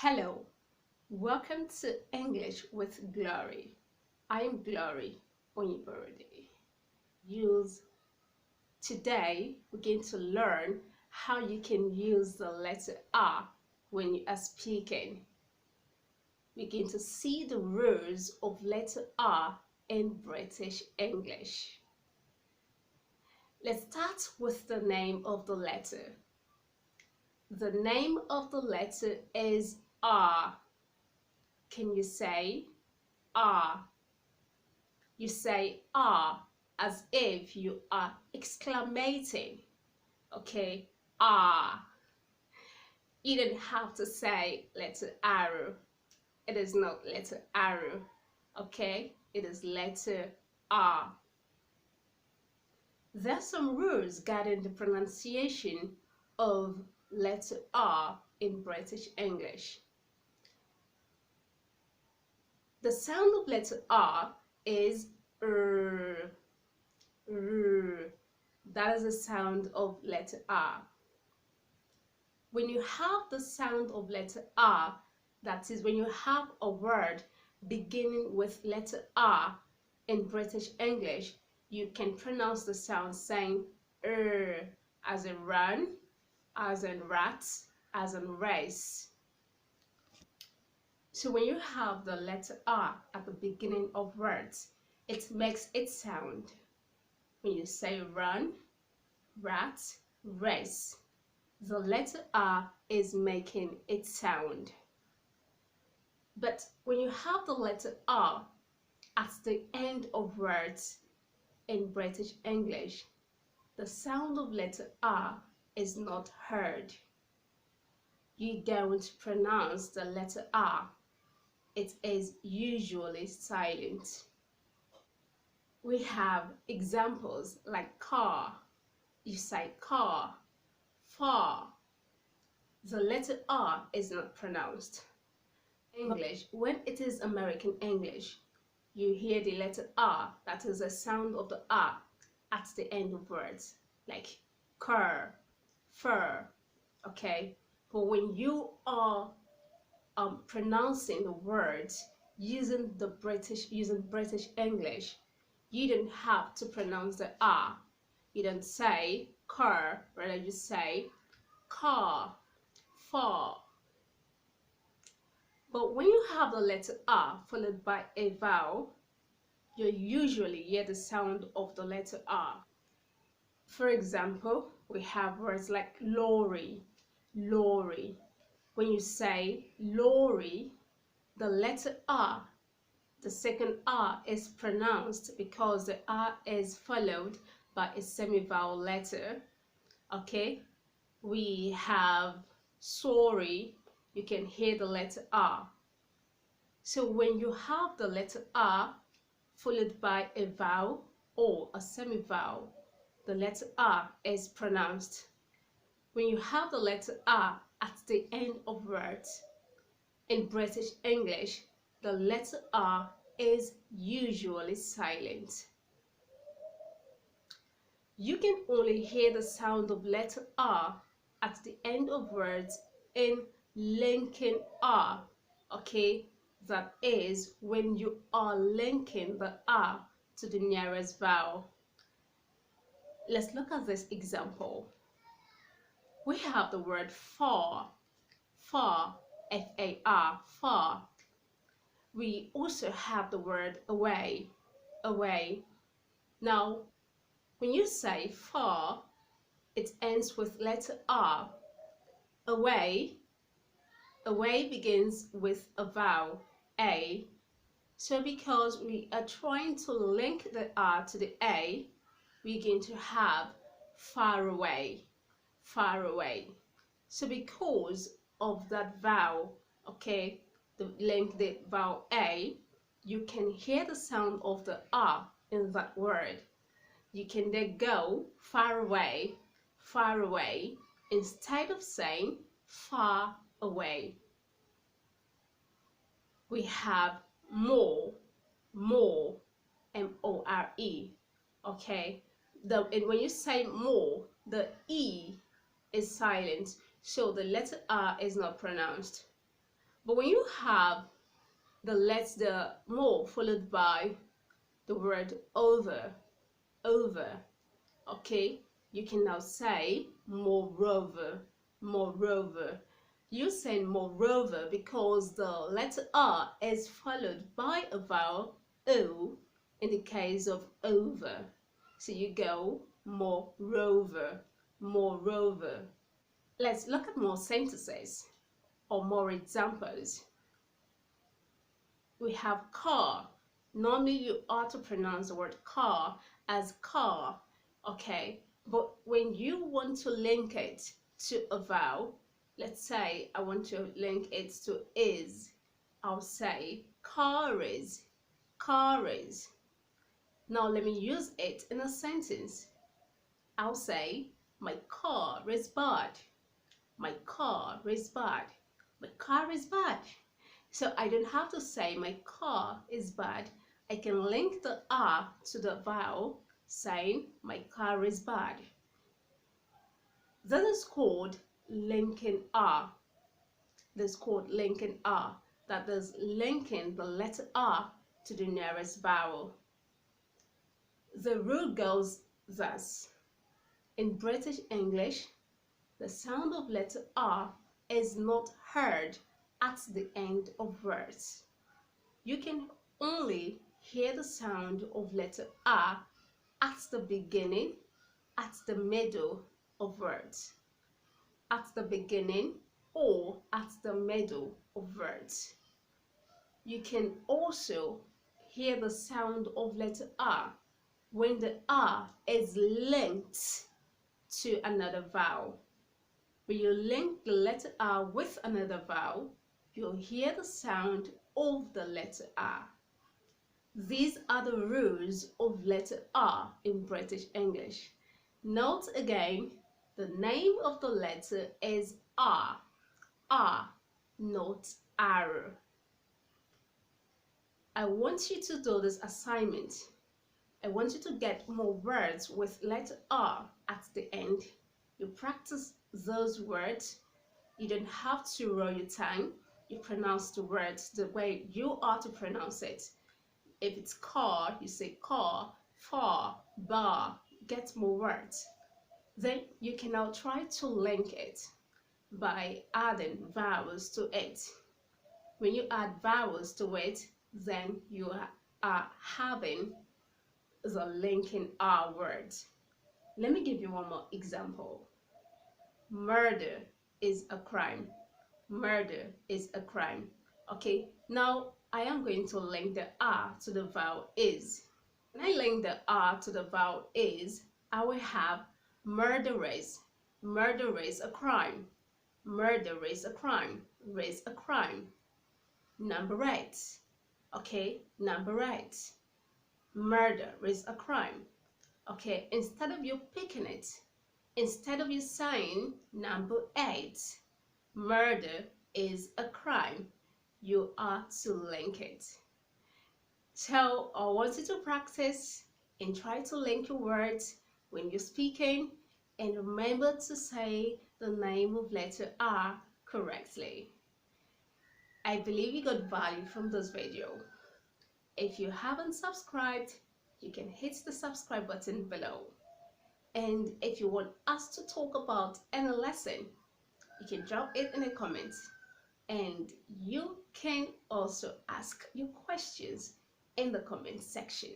Hello, welcome to English with Glory. I am Glory Onyiborode. Use Today we're going to learn how you can use the letter R when you are speaking. We're going to see the rules of letter R in British English. Let's start with the name of the letter. The name of the letter is R. Can you say R? You say R as if you are exclamating. Okay, R. You don't have to say letter R. It is not letter R. Okay, it is letter R. There are some rules guiding the pronunciation of letter R in British English. The sound of letter R is R. That is the sound of letter R. When you have the sound of letter R, that is when you have a word beginning with letter R in British English, you can pronounce the sound saying as in run, as in rat, as in race. So when you have the letter R at the beginning of words, it makes it sound. When you say run, rat, race, the letter R is making it sound. But when you have the letter R at the end of words in British English, the sound of letter R is not heard. You don't pronounce the letter R. It is usually silent. We have examples like car. You say car, far. The letter R is not pronounced. English, when it is American English, you hear the letter R, that is the sound of the R at the end of words, like car, fur, okay? But when you are pronouncing the words using British English, you don't have to pronounce the R. You don't say car, rather you say car, far. But when you have the letter R followed by a vowel, you usually hear the sound of the letter R. For example, we have words like lorry, lorry. When you say lorry, the letter R, the second R is pronounced because the R is followed by a semi-vowel letter. Okay, we have sorry, you can hear the letter R. So when you have the letter R followed by a vowel or a semi-vowel, the letter R is pronounced. When you have the letter R at the end of words in British English, the letter R is usually silent. You can only hear the sound of letter R at the end of words in linking R, okay? That is when you are linking the R to the nearest vowel. Let's look at this example. We have the word far, far, F-A-R, far. We also have the word away, away. Now, when you say far, it ends with letter R. Away, away begins with a vowel, A. So because we are trying to link the R to the A, we're going to have far away, far away. So because of that vowel, okay, the vowel A, you can hear the sound of the R in that word. You can then go far away, instead of saying far away. We have more, more, M-O-R-E, okay? And when you say more, the E is silent, so the letter R is not pronounced. But when you have the more followed by the word over, over, okay, you can now say moreover, moreover. You say moreover because the letter R is followed by a vowel O in the case of over. So you go moreover, moreover. Let's look at more sentences or more examples. We have car. Normally you ought to pronounce the word car as car, okay? But when you want to link it to a vowel, let's say I want to link it to is, I'll say car is, car is. Now let me use it in a sentence. I'll say my car is bad, my car is bad, my car is bad. So I don't have to say my car is bad. I can link the R to the vowel, saying my car is bad. That is called linking R. This is called linking R. That is linking the letter R to the nearest vowel. The rule goes thus. In British English, the sound of letter R is not heard at the end of words. You can only hear the sound of letter R at the beginning, at the middle of words. At the beginning or at the middle of words. You can also hear the sound of letter R when the R is linked to another vowel. When you link the letter R with another vowel, you'll hear the sound of the letter R. These are the rules of letter R in British English. Note again, the name of the letter is R. R, not R. I want you to do this assignment. I want you to get more words with letter R at the end. You practice those words. You don't have to roll your tongue. You pronounce the words the way you are to pronounce it. If it's car, you say car, far, bar, get more words. Then you can now try to link it by adding vowels to it. When you add vowels to it, then you are having the linking R word. Let me give you one more example. Murder is a crime. Murder is a crime. Okay, now I am going to link the R to the vowel is. When I link the R to the vowel is, I will have murderous. Murder is a crime. Murder is a crime. Is a crime. Number 8. Okay, number 8. Murder is a crime. Okay, instead of you picking it, instead of you saying number 8, murder is a crime, you are to link it. So I want you to practice and try to link your words when you're speaking, and remember to say the name of letter R correctly. I believe you got value from this video. If you haven't subscribed, you can hit the subscribe button below. And if you want us to talk about any lesson, you can drop it in the comments. And you can also ask your questions in the comment section.